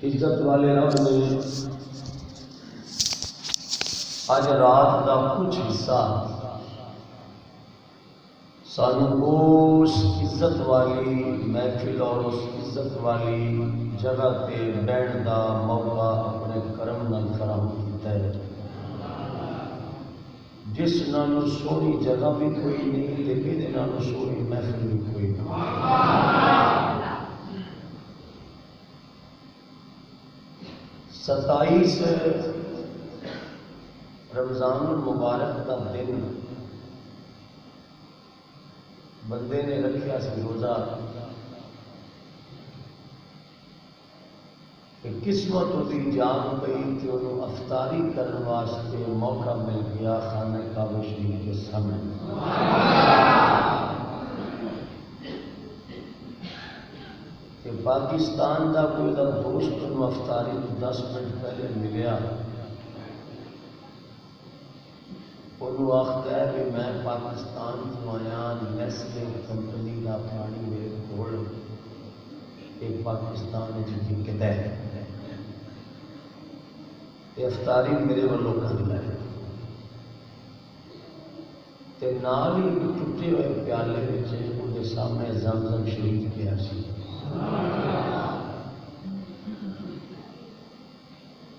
عزت والے رب نے اج رات کا کچھ حصہ سانو اس عزت والی محفل اور اس عزت والی جگہ تے بیٹھنے کا موقع اپنے کرم نال فراہم کیتا ہے، جس نالوں سونی جگہ بھی کوئی نہیں تے کدے نالوں سونی محفل بھی کوئی نہیں۔ 27 رمضان المبارک کا دن بندے نے رکھیا سی روزہ، کہ قسمت ہوتی جان پئی کہ انہوں افطاری کرنے واسطے موقع مل گیا خانہ کعبہ شریف کے سامنے۔ کہ پاکستان کا کوئی دوست انہوں افطاری کو 10 منٹ پہلے ملیا، انہوں آخر ہے کہ میں پاکستان کو آیا، نیسلے کمپنی کا پانی میرے کول ایک پاکستان وچ ہے، یہ افطاری میرے والوں کر لائے، تے نال ہی ٹوٹے ہوئے پیالے وچ اودے سامنے زمزم شریف پیا سی۔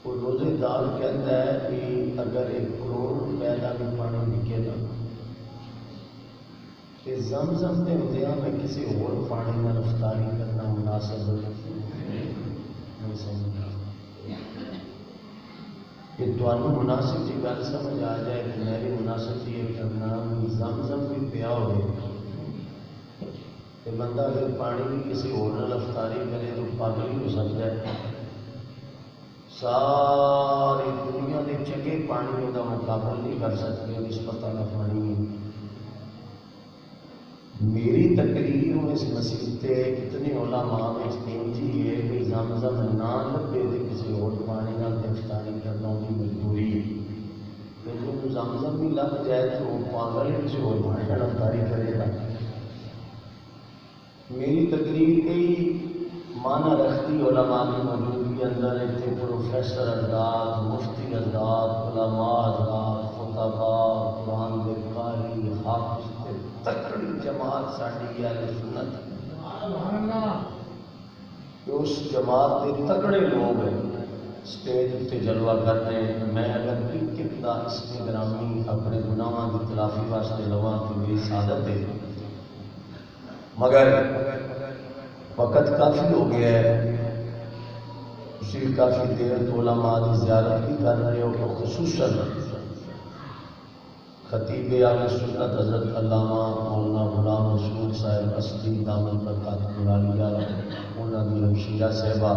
وہ روزے دار کہتا ہے کہ اگر 1 کروڑ روپے کا بھی پانی بکے نا کہ زمزم کے ہوندیا میں کسی اور پانی میں افطاری کرنا مناسب نہیں سمجھتا۔ کہ تمہیں مناسب کی گل سمجھ آ جائے کہ میری مناسب یہ کرنا زمزم بھی پیا ہوئے کہ بندہ اگر پانی بھی کسی اور افطاری کرے تو پاگل ہی ہو سکتا ہے۔ ساری دنیا کے چنگے پانی کا مقابلہ نہیں کر سکتے نسبت والا پانی۔ میری تقریر اس مسجد سے اتنے علماء میں استعمال ہے کہ زمزم نہ لبے تو کسی اور پانی کا افطاری کرنا ان کی مجبوری ہے، لیکن زمزم بھی لگ جائے تو وہ پاگل کسی اور پانی کا افطاری کرے گا۔ میری تقریر کئی معنی رکھتی علماء کی موجودگی اندر اتنے پروفیسر حضرات، مفتی حضرات، علماء حضرات، خطباء، قرآن کے قاری، حافظ تے تکڑی جماعت ساڈی اہل سنت، اس جماعت کے تکڑے لوگ ہیں سٹیج اتنے جلوہ کرتے ہیں۔ میں اگر کرکٹ کا اسم گرامی اپنے گناہاں کی تلافی واسطے لواں تو میری سعادت ہے، مگر وقت کافی ہو گیا ہے، اسی کافی دیر تو علماء کی زیارت بھی کر رہے ہو، تو خصوصاً خطیب اہل سنت حضرت علامہ مولانا غلام رسول صاحب اصلی دامن برکاتہ العالیہ انہوں کی ہمشیرہ صاحبہ،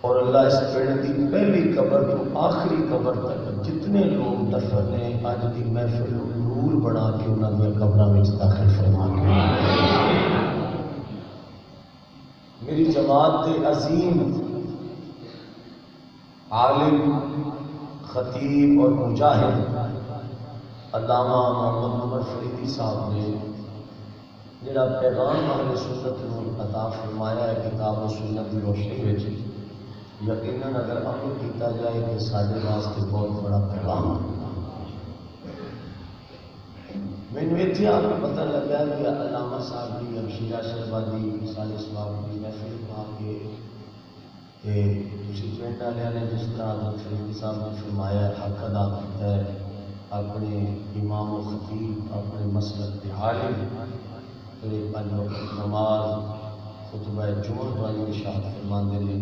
اور اللہ اس پیڑ کی پہلی قبر تو آخری قبر تک جتنے لوگ دفن ہیں اج کی محفل نور بنا کے انہوں نے قبروں میں داخل فرما کے میری جماعت کے عظیم عالم خطیب اور مجاہد علامہ محمد عمر فریدی صاحب نے جڑا پیغام اہل سنت کو عطا فرمایا ہے کتاب و سنت کی روشنی میں، یقیناً اگر عمل کیا جائے کہ سارے واسطے بہت بڑا پیغام ہے۔ مینو اتنے آ کے پتہ لگا کہ علامہ صاحب کی ہمشیرہ صاحبہ کی مثال اسلام کی محفل پا کے پنڈ والے نے جس طرح حضرت فریدی صاحب نے فرمایا حق ادا کیا ہے، اپنے امام و خطیب اپنے مسلک کے عالم پنج وقت نماز خطبہ جمعہ والی ارشاد فرماندے نے،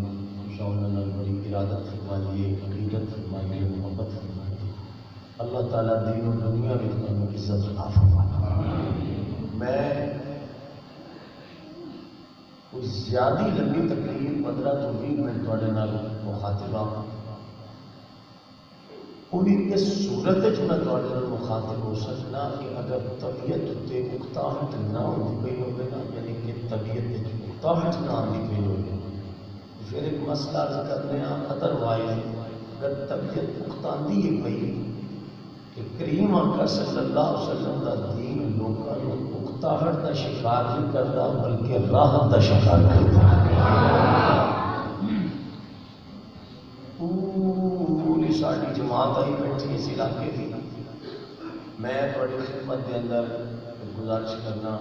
انہوں بڑی ارادت فرمائیے، عقیدت فرمائیے، محبت فرمائیے، اللہ تعالیٰ دین و دنیا میں تمہیں عزت عطا فرمائے۔ میں کوئی زیادہ لمبی تقریر 15 تو 20 منٹ تھوڑے نال مخاطب ہوں، پوری اس صورت میں تھوڑے نال مخاطب ہو سکنا کہ اگر طبیعت اتنے اکتاہٹ نہ ہوتی پئی ہوگی نا، یعنی کہ طبیعت اکتاہٹ نہ آتی پئی ہوگی پھر ایک مسئلہ عرض کرنے ہیں۔ ادر وائز اگر طبیعت اکتاندی ہے پئی کہ کریم آقا صلی اللہ علیہ وسلم کا دین لوگوں کو اکتاہٹ کا شکار نہیں کرتا بلکہ راحت کا شکار کرتا. پوری ساری جماعت آئی بیٹھی اس علاقے کی. میں تھوڑی خدمت کے اندر گزارش کرنا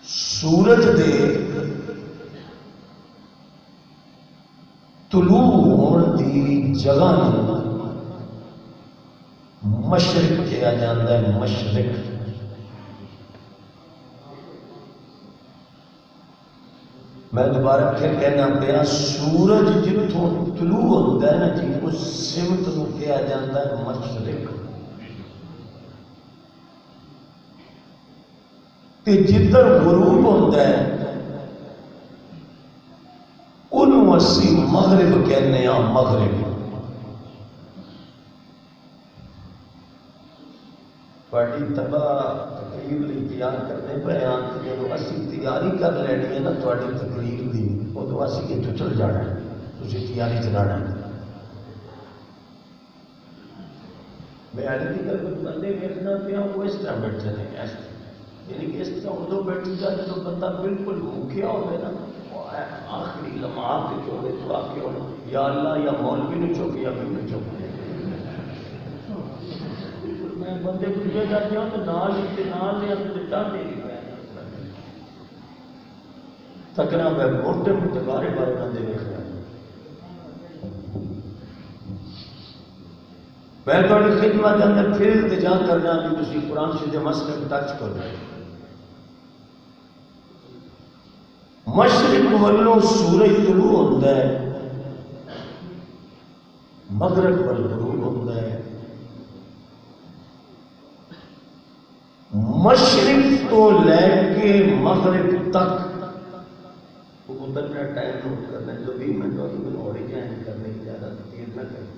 سورج دے طلوع ہونے دی جگہ مشرق کہا جاتا ہے. مشرق میں دوبارہ پھر کہنا پیا سورج جتوں طلوع ہوتا ہے نا جی اس سمت کو کہا جاتا ہے مشرق. تے جدھر غروب ہوتا ہے انہوں اسی مغرب کہنے ہیں. مغرب بڑی تباہ تقریر لی تیار کرنے پہ آن جب اسی تیاری کر لینی ہے نا تھوڑی تقریر دی ادو اسی اتوں چل جانا ہے تھی تیاری چلانا ہے. میں ایڈی کر بندے ویکنا پیا وہ اس طرح بیٹھے ہیں یعنی کہ اس طرح ادو بیٹھی جا جب بندہ بالکل بھوکیا ہوئے نا آخری لمحات ہوئے تو آ کے یا اللہ یا مولوی نے چوک یا بھی نہیں چوک. میں بندے کو لے جاتے ہوں تو نال لے اپنے ڈانٹے تکنا میں موٹے متبارے بارے بندے دیکھ رہا ہوں. میں تھوڑی خدمت کے اندر پھر التجا کرنا کہ تسی قرآن شریف مسئلے کو ٹچ کرو. مشرق والوں سورج طلوع ہوتا ہے مغرب وال غروب ہوتا ہے. مشرق تو لے کے مغرب تک ادھر میرا ٹائم نوٹ کرنا ہے جو 20 منٹ اور ہی جائیں کرنے کی زیادہ دیر نہ کریں.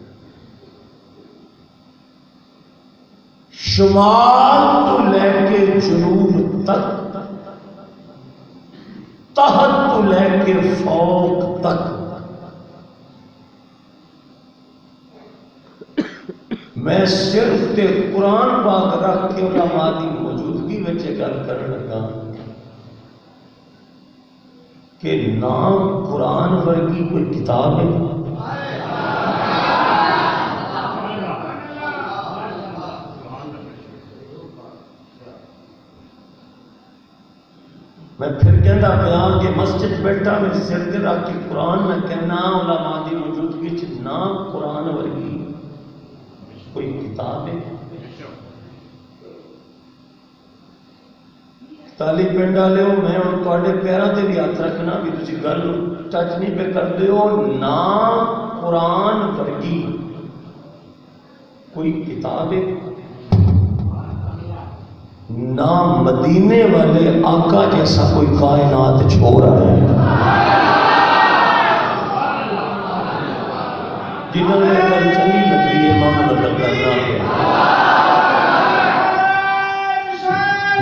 شمال تو لے کے جنوب تک تحت تو لے کے فوق تک میں صرف تے قرآن پاک رکھ کے علماء دی موجودگی میں گل کرنے لگا کہ نام قرآن ورگی کوئی کتاب ہے. میں پھر کہنا بیان کہ مسجد بیٹھا میں سر دے رکھ کے قرآن میں کہنا علماء دی موجودگی چ نام قرآن ورگی کوئی کتاب ہے. تالی پنڈ والے ہو میں ہوں تے پیروں سے بھی ہاتھ رکھنا بھی تھی گل ٹچ نہیں پہ کرتے ہو. نام قرآن ورگی کوئی کتاب ہے نہ مدینے والے آقا جیسا کوئی کائنات چھوڑ رہا ہے جنہوں نے گل چلی لگی ہے ماں مطلب کرنا ہے.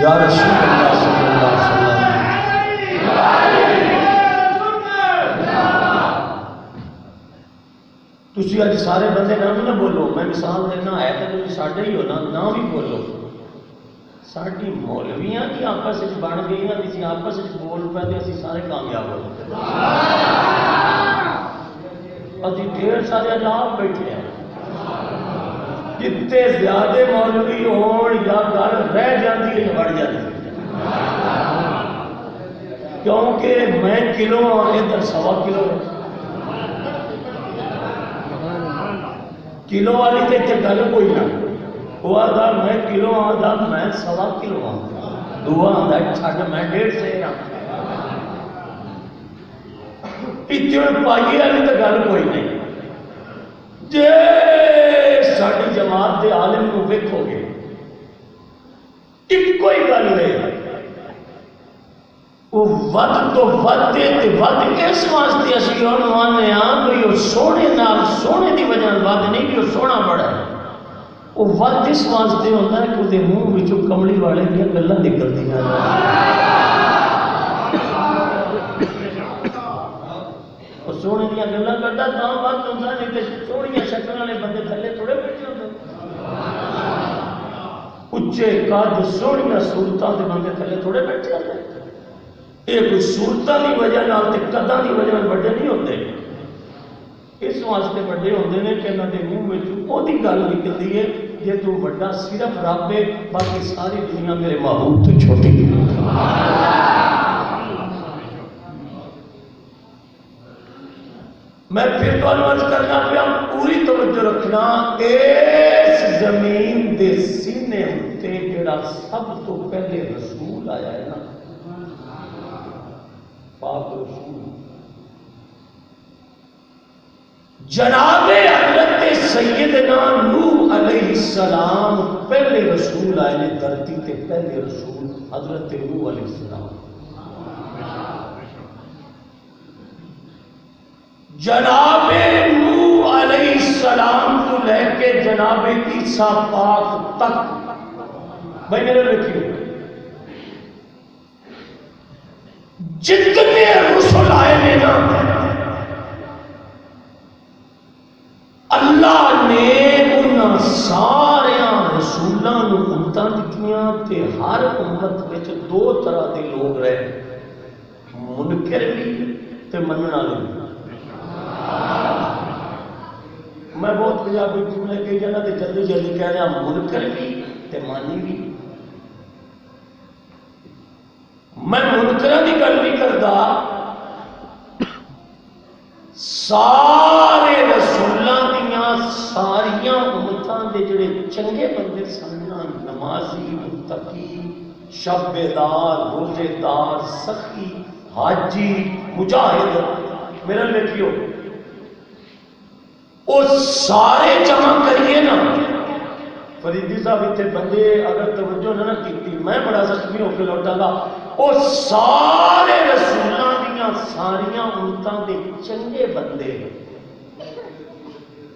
یا رسول اللہ صلی اللہ علیہ وسلم تسی اج سارے بندے نہ بولو. میں مثال دینا ہے تو تسی ساڈے ہی ہو نہ بھی بولو. ساری مولویاں کی آپس بن گئی کسی آپس بول پہ اسی سارے کامیاب ہو جاتے. ابھی ڈھیر سارے عجاب بیٹھے ہیں جتنے زیادہ مولوی ہون یا گل رہ جاتی ہے بڑھ جاتی ہے کیونکہ میں کلو ہوں ادھر 1.25 کلو ہے. کلو والی تو اتنے گل کوئی نہ وہ آدھا میں کلو آدھا میں 1.25 کلو ہوں دعا آدھا چھٹ میں 1.5 سے اتنے پائیے والی تو گل کوئی نہیں. جے ساری جماعت کے عالم کو ویکھو گے ایک کوئی گل نہیں وہ ود تو ود اس واسطے اسی آنے بھائی وہ سونے نال سونے کی وجہ ود نہیں کہ وہ سونا بڑا ہے. وہ ود اس واسطے ہوتا ہے کہ وہ منہ بچوں کملی والے دیا گلاں نکلتی ہیں. سونے دیا گلا کرتا تا وقت ہوتا نہیں تو سوہنیاں شکل والے بندے تھلے تھوڑے بیٹھے ہوتے اچے قد سوہنیاں صورتاں دے بندے تھلے تھوڑے بیٹھے ہوتے یہ کوئی صورتاں دی وجہ نال تے قداں دی وجہ نال بڑے نہیں ہوتے اس واسطے بڑے ہوتے ہیں کہ انہوں کے منہ میں وہی گل نکلتی ہے جی تو بڑا صرف رب ہے باقی ساری دنیا میرے محبوب تو چھوٹی ہے میں پھر تو عرض کرنا پیا پوری توجہ رکھنا اس زمین دے سینے ہوتے جڑا سب تو پہلے رسول آیا ہے نا پاک رسول جناب حضرت سیدنا نوح علیہ السلام پہلے رسول آئے نے دھرتی تے پہلے رسول حضرت نوح علیہ السلام جناب نوح علیہ السلام تو لے کے جناب عیسیٰ پاک تک بھائی میرے لکھیے جتنے رسول آئے نے نا اللہ نے انہاں سارے رسولوں کو امتاں دتیاں تے ہر امت وچ دو طرح دے لوگ رہے منکر بھی تے منن والے بھی میں بہت پنجابی جملے کئی جگہ تے جلدی جلدی کہہ رہا منکر بھی تے مانی بھی میں منکراں دی گل نہیں کردا سارے رسولاں دیاں ساریاں امتاں دے جڑے چنگے بندے سن نمازی متقی شب بیدار روزے دار سخی حاجی مجاہد میرا لکھیو وہ سارے جمع کریے نا فریدی صاحب اتنے بندے اگر توجہ نہ کیتی میں بڑا زخمی ہو کے لوٹا گا وہ سارے رسولاں دیاں ساریاں امتاں دے چنگے بندے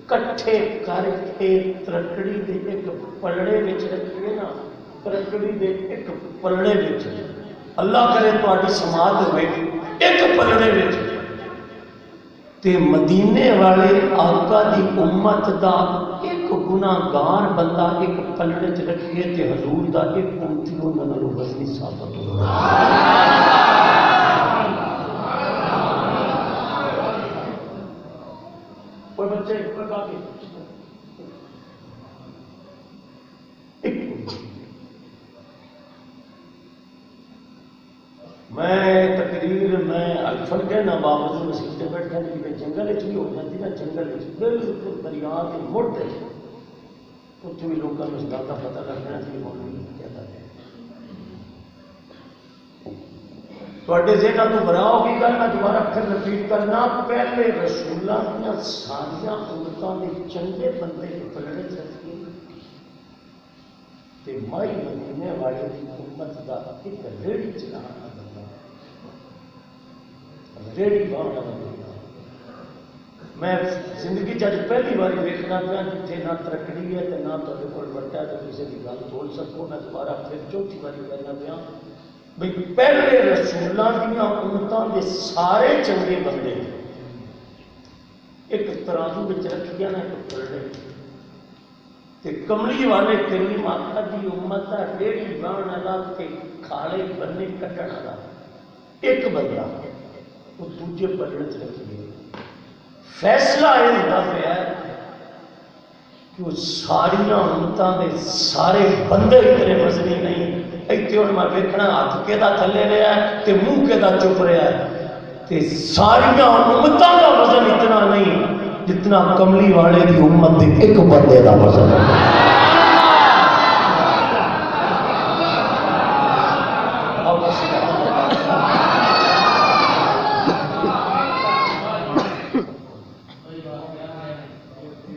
کٹھے کر کے ترکڑی دے ایک پلڑے وچ رکھیے نا ترکڑی دے ایک پلڑے وچ اللہ کرے تہاڈی سماعت ہوے ایک پلڑے وچ تے مدینے والے آقا دی امت دا ایک گناہگار بندہ ایک پلڑے چ رکھیے تے حضور دا ایک امتی انہاں نال وزنی ثابت ہو کوئی بچے لگا کے میں تقریر میں الفن کہنا بابا مسیح سے بیٹھا کہ جنگل بھی ہو جاتی نا جنگل بالکل دریا کے مڑ ہے اتنے بھی لوگوں کو اس گل کا پتہ لگنا چاہیے مولوی کہتا ہے تھوڑے ذہن تو بنا ہوگی گل میں دوبارہ پھر رپیٹ کرنا پہلے رسولاں دیا ساریا امتاں دے چنگے بندے کے پلڑے چلتے تے مائی مدینے والے دی امت دا ایک ریڑھی چلانا بندہ ریڑھی باؤنا بندہ میں زندگی چ پہلی بار ویکنا پیا جتنے نہ ترکڑی ہے تے نہ تہاڈے کول بٹا تے کسی کی گل تول سکو میں دوبارہ پھر چوتھی بار کہنا پیا بھئی پہلے رسولاں دیاں امتاں دے سارے چنگے بندے ایک ترازو وچ رکھیا نا ایک پلڑے تے کملی والے کریم آقا دی امت دا ریڑھی باؤن والا تے کھالے بننے کٹن والا ایک بندہ وہ دوجے پلڑے چ رکھیے فیصلہ یہ ہوتا پیا کہ وہ ساریاں امتاں دے سارے بندے اتنے وزنی نہیں اتنے ہوں میں ویکھنا ہاتھ کے تھلے رہا ہے تے منہ کے چپ رہا ہے تے ساریاں امتاں دا وزن اتنا نہیں جتنا کملی والے کی امت دے ایک بندے دا وزن ہے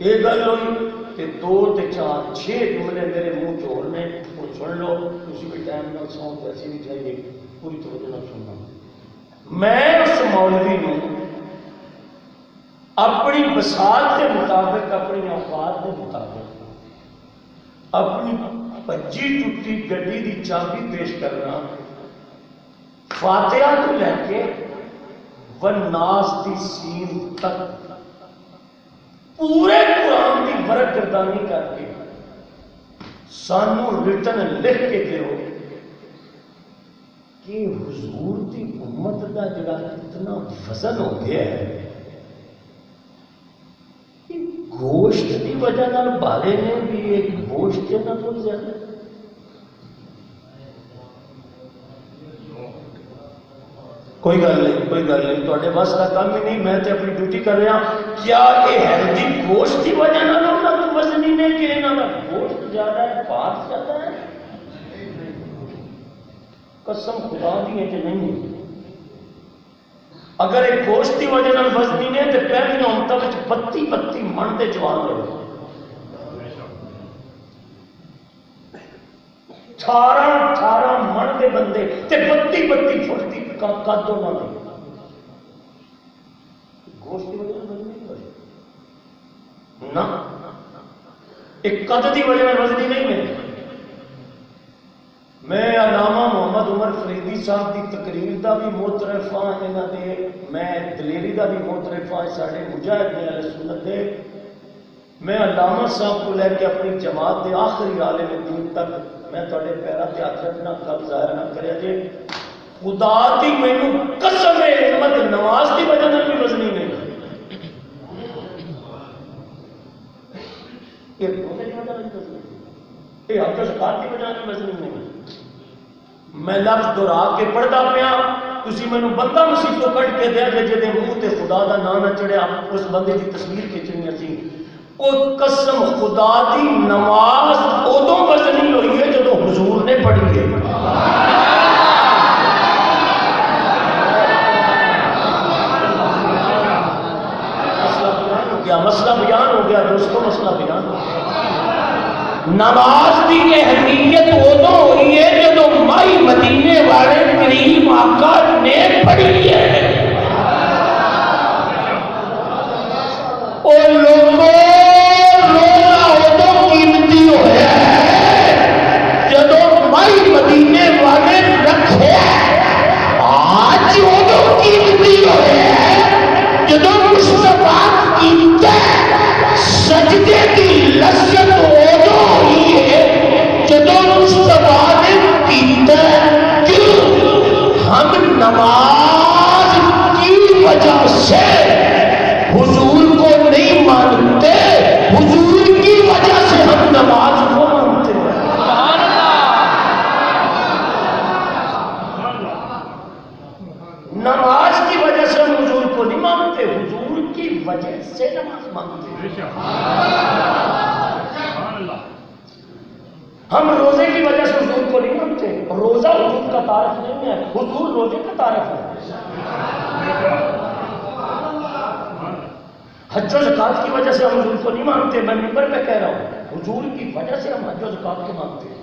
یہ گل ہوئی کہ 2 تے 4 6 جملے میرے منہ چور نے وہ سن لو کسی بھی ٹائم نہ سو ایسی نہیں چاہیے پوری توجہ نہ سننا میں اس مولوی نے اپنی بساط کے مطابق اپنی اوقات کے مطابق اپنی پجی ٹوٹی گڈی دی چابی پیش کرنا فاتحہ تو لے کے والناس دی سین تک پورے قرآن کی ورق گردانی کر کے سانو ریٹن لکھ کے دیو کہ حضور دی امت کا جڑا اتنا وزن ہو گیا ہے، گوشت کی وجہ نال بھارے نے بھی ایک گوشت کے نہ تو زیادہ کوئی گل نہیں، کوئی گل نہیں، تھوڑے بس کا کام ہی نہیں، میں تے اپنی ڈیوٹی کر رہا ہوں۔ کیا یہ ہیلدی گوشت کی وجہ نہ انہاں کو وزنی نے کہ انہاں کا گوشت زیادہ ہے، بات زیادہ ہے؟ قسم خدا دی ہے کہ نہیں ہے۔ اگر ایک گوشت کی وجہ نہ وزنی نے تو پہلی امتوں میں 32 من دے جوان ہوئے، 18 من دے بندے تے 32 فٹ دی قد انہاں دے، گوشت کی وجہ نہ وزنی نہیں ہوئی نہ، ایک قد دی وجہ نہ وزنی نہیں ہے۔ میں علامہ محمد عمر فریدی صاحب کی تقریر کا بھی موترف ہاں، یہاں دے میں دلیری کا بھی موترف ہاں، سارے مجاہد نے اہل سنت دے۔ میں علامہ صاحب کو لے کے اپنی جماعت کے آخری عالم دین تک میں تھوڑے پیرا تے ہاتھ رکھنا، کل ظاہر نہ کریا جے، خدا دی مینوں قسم ہے امت نماز کی وجہ نال بھی وزنی نہیں، یہ روزے کی وجہ نال بھی وزنی نہیں، یہ حج و زکات کی وجہ نال بھی وزنی نہیں۔ میں لفظ دہرا کے پڑھتا پیا، تسی مینوں بندہ مسیح تو کٹ کے دیا کہ جے منہ تے خدا دا نام نہ چڑھیا اس بندے کی تصویر کھچنی سی۔ او قسم خدا دی نماز ادوں وزنی ہوئی ہے جدوں حضور نے پڑھی ہے۔ مسئلہ بیان ہو گیا دوستو، مسئلہ بیان ہو گیا۔ نماز کی اہمیت ادو ہوئی ہے جب مائی مدینے والے کریم آقا نے پڑھی ہے۔ اور لوگوں روزہ ادو قیمتی ہوا ہے جب مائی مدینے والے رکھے، آج ادو قیمتی ہوا ہے جب مصطفیٰ سجدے کی لذت ادو ہوئی ہے جب مصطفیٰ نے پیتا۔ کیوں؟ ہم نماز کی وجہ سے حضور کو نہیں مانتے، حضور کی وجہ سے ہم نماز کو مانتے ہیں۔ نماز کی وجہ سے ہم حضور کو نہیں مانتے، حضور کی وجہ سے نماز مانتے ہیں۔ ہم روزے کی وجہ سے حضور کو نہیں مانتے، روزہ حضور کا تعارف نہیں ہے، حضور روزے کا تعارف ہے۔ حج و زکات کی وجہ سے ہم حضور کو نہیں مانتے، میں ممبر پہ کہہ رہا ہوں، حضور کی وجہ سے ہم حج و زکات کو مانتے ہیں۔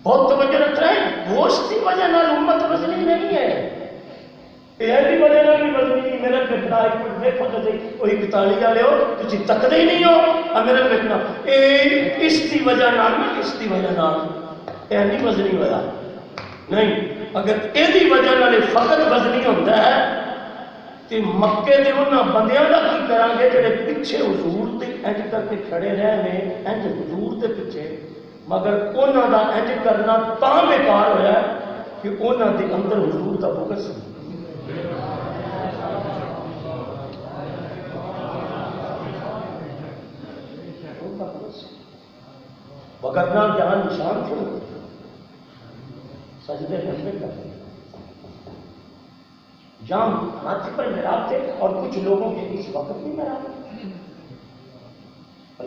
بہت توجہ رکھ رہے ہیں، گوشت کی وجہ نال امت وزنی نہیں ہے، یہ بھی وجہ نال بھی وزنی نہیں۔ میرا بیٹا ایک منٹ دیکھو تو صحیح، وہی 41 والے ہو تسی تکدے ہی نہیں ہو، اور میرا بیٹا اس کی وجہ نال نہ اس کی وجہ نال یہ نہیں وزنی ہوا نہیں۔ اگر یہ وجہ نال فقط وزنی ہوتا ہے تو مکے دے انہاں بندیاں دا کی کران گے جڑے پیچھے حضور تے انج کر کے کھڑے رہے نے، انج حضور دے پیچھے، مگر انہاں دا انج کرنا تاں بیکار ہویا ہے کہ انہاں دے اندر حضور دا بغض سی۔ وگرنہ جہاں نشان تھے سجدے کرتے کرتے جہاں ہاتھ پر محراب تھے، اور کچھ لوگوں کے اس وقت بھی محراب تھے۔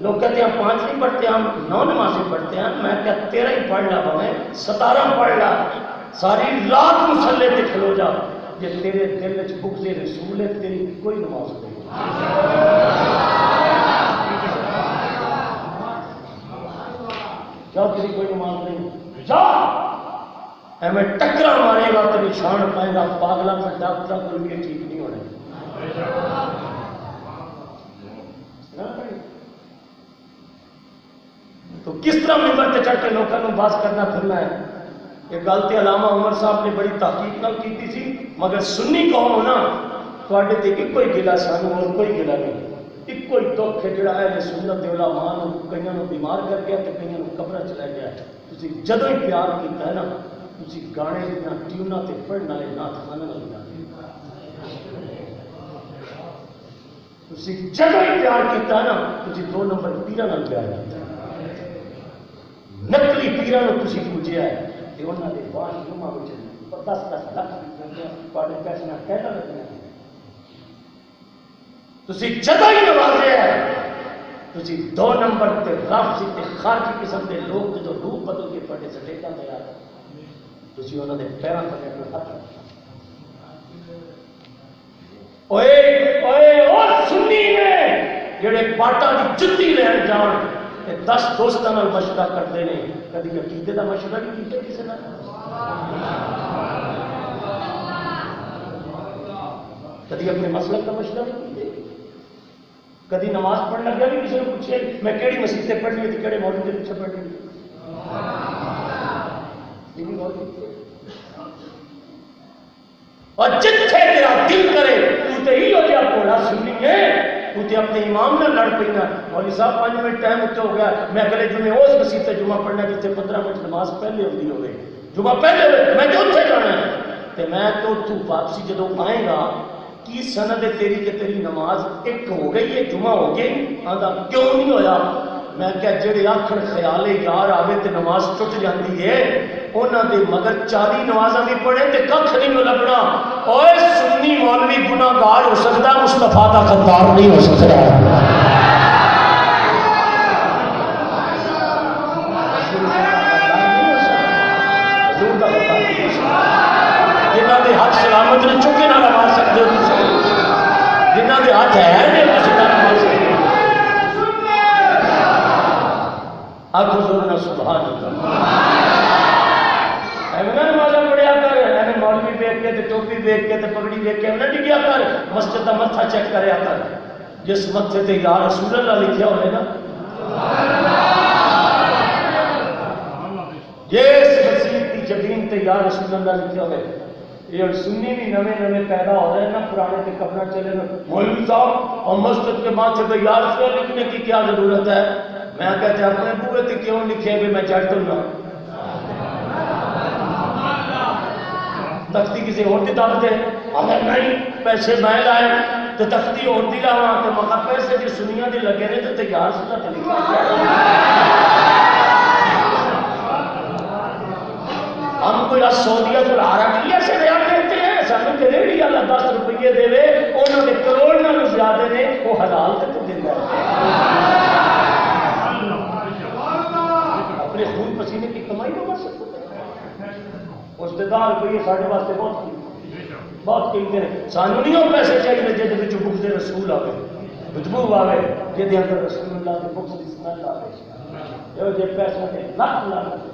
لوگ کہتے ہیں ہم 5 نہیں پڑھتے، ہم 9 نمازیں پڑھتے ہیں۔ میں کیا 13 ہی پڑھ لا، بھائی 17 پڑھ لا، ساری رات مصلے پہ کھلو جا، یہ تیرے دل وچ بغض رسول ہے، تیری کوئی نماز نہیں۔ جا تیری کوئی نماز نہیں، جا میں ٹکرا مارے گا تو نشان پائے گا، پاگلا کا ڈاکٹر کو بھی ٹھیک نہیں ہونے۔ تو کس طرح ممبر تے چڑھ کے لوگوں کو باز کرنا پھرنا ہے. یہ گل تے علامہ عمر صاحب نے بڑی تحقیق نال کیتی سی. مگر سنی قوم ہونا تواڈے تے ایک کوئی گلا سانو اور کوئی گلا نہیں. ایک کوئی دکھ ہے جڑا اہل سنت دے علماء نوں کئیاں نوں بیمار کر گیا تے کئیاں نوں قبر چ لے گیا. تسی جدوں ہی پیار کیتا ہے نا تسی گانے نہ ٹیوناں تے پڑھن والے نعت خاناں نال گانے. تسی جدوں ہی پیار کیتا ہے نا تسی 2 نمبر پیراں نال پیار کیتا ہے. نقلی پیراں نوں تسی پوجیا ہے تے انہاں دے باہر جمعہ وچ 10-10 لاکھ تواڈے پیسے نال کہنا لگنا. تسی جدوں ہی نوازے ہے تسی 2 نمبر تے رافضی تے خارجی قسم دے لوگ جدوں روح بدل کے پڑے سٹیکاں تے آ تسی انہاں دے پیراں تے اپنا ہاتھ رکھو. اوئے او سنی نے جڑے باٹا دی جُتی لین جان تے 10 دوستاں نال مشورہ کردے نے کدی عقیدے دا مشورہ نہیں کیتا کسے نال. کدی اپنے مسلک کا مشورہ نہیں کیتے. کدی نماز پڑھنے لگا بھی کسی نے پوچھے میں کہڑی مسجد سے پڑھنی ہے کہڑے مولوی کے پیچھے پڑھنی ہے. اور جتھے تیرا دل کرے تو تے ہی ہو جا کوڑا سننی ہے تو تے اپنے امام نہ لڑ پینا. مولوی صاحب 5 منٹ ٹائم اتنے ہو گیا میں اگلے جمعے اس مسجد سے جمعہ پڑھنا جتنے 15 منٹ نماز پہلے ہوتی ہوئے جمعہ پہلے ہوئے میں جو اتنے جانا ہے تے میں تو واپسی جدو آئے گا کی سند ہے تیری کہ تیری نماز ایک ہو گئی ہے جمعہ ہو گئی. آدھا کیوں نہیں ہویا. میں کہا جڑے آخر خیال یار آوے تے نماز ٹوٹ جاندی ہے انہاں دے مگر 40 نمازاں بھی پڑھے تے ککھ نہیں لبنا. اوئے سنی مولوی گناہگار ہو سکتا مصطفیٰ دا غدار نہیں ہو سکتا. جنہاں دے ہاتھ سلامت نے چکے نہ لگا سکتے ہو تسی. جنہاں دے ہاتھ ہے نے تسی نہ لگا سکتے. آگو زورنا سبحان اللہ. ایویں نمازاں پڑھیا کر ایویں مولوی دیکھ کے تے ٹوپی دیکھ کے تے پگڑی دیکھ کے ایویں ڈگیا کر. مسجد دا متھا چیک کریا کر جس متھے تے یا رسول اللہ لکھیا ہوئے نا جس مسجد کی جبین تے یا رسول اللہ لکھیا ہوئے. یہ سنی بھی نوے پیدا ہو رہے ہیں نا پرانے کے کپڑا چلے نا مولوی صاحب اور مسجد کے ماتھے پہ یا رسول اللہ لکھنے کی کیا ضرورت ہے. میں کہتے ہیں اپنے بوئے تے کیوں لکھے بھی میں چڑھ تو نہ تختی کسی اور دی دب دے. اگر نہیں پیسے میں لائے تو تختی اور دی لاواں تو مگر پیسے جو سنیاں دی لگے نے تو یا رسول اللہ تے لکھا. ہم کوئی سعودیہ تو عربیہ سے بیان کرتے ہیں سانو کہ ریڑھی والا 10 روپیے دے انہوں نے کروڑ نالوں زیادہ نے وہ حلال تک دینا ہے. اپنے خون پسینے کی کمائی کو کر سکتے اس دار روپیے سارے واسطے بہت قیمتی ہیں. سانو نہیں وہ پیسے چاہیے جہد بغض رسول آئے بدبو آئے جہد اندر رسول اللہ کے بغض کی سمجھ آئے یہ پیسوں کے لکھ لاکھ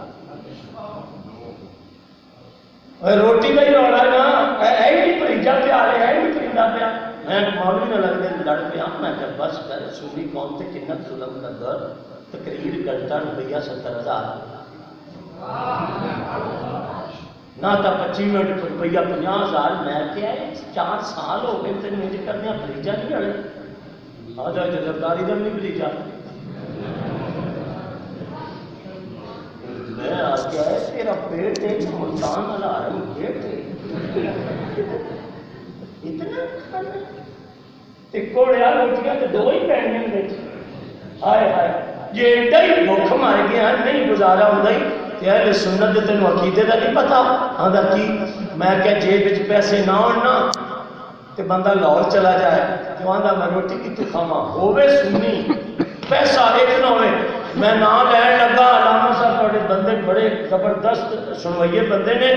روٹی کا ہی رولا نا ایڈی پریجا پہ آ رہے ایڈی پریجا پہ میں مولوی نہ لگتے لڑ پیا. میں کہ بس کر سنی قوم سے کتنا ظلم کا در تقریر کرتا روپیہ 70,000 نہ تھا 25 منٹ روپیہ 50,000. میں کیا 4 سال ہو گئے تین مجھے کرنے بریجا نہیں آئے آ جائے جزرداری دم نہیں بریجا. میں آ گیا ہے تیرا پیٹ ایک ملتان والا حرم پیٹ اتنا کوڑیا روٹیاں تو 2 ہی پہننے میں ہائے ہائے یہ ایڈا ہی بھوک مار گیا نہیں گزارا ہوتا ہی کہ اہل سنت دے تینوں عقیدے کا نہیں پتا. آدھا کی میں کہ جیب وچ پیسے نہ ہونا تے بندہ لاہور چلا جائے تو آدھا میں روٹی کتوں کھاواں ہوے سنی پیسہ ایک نہ ہوئے. میں نام لین لگا علامہ صاحب تھوڑے بندے بڑے زبردست سنوائیے بندے نے.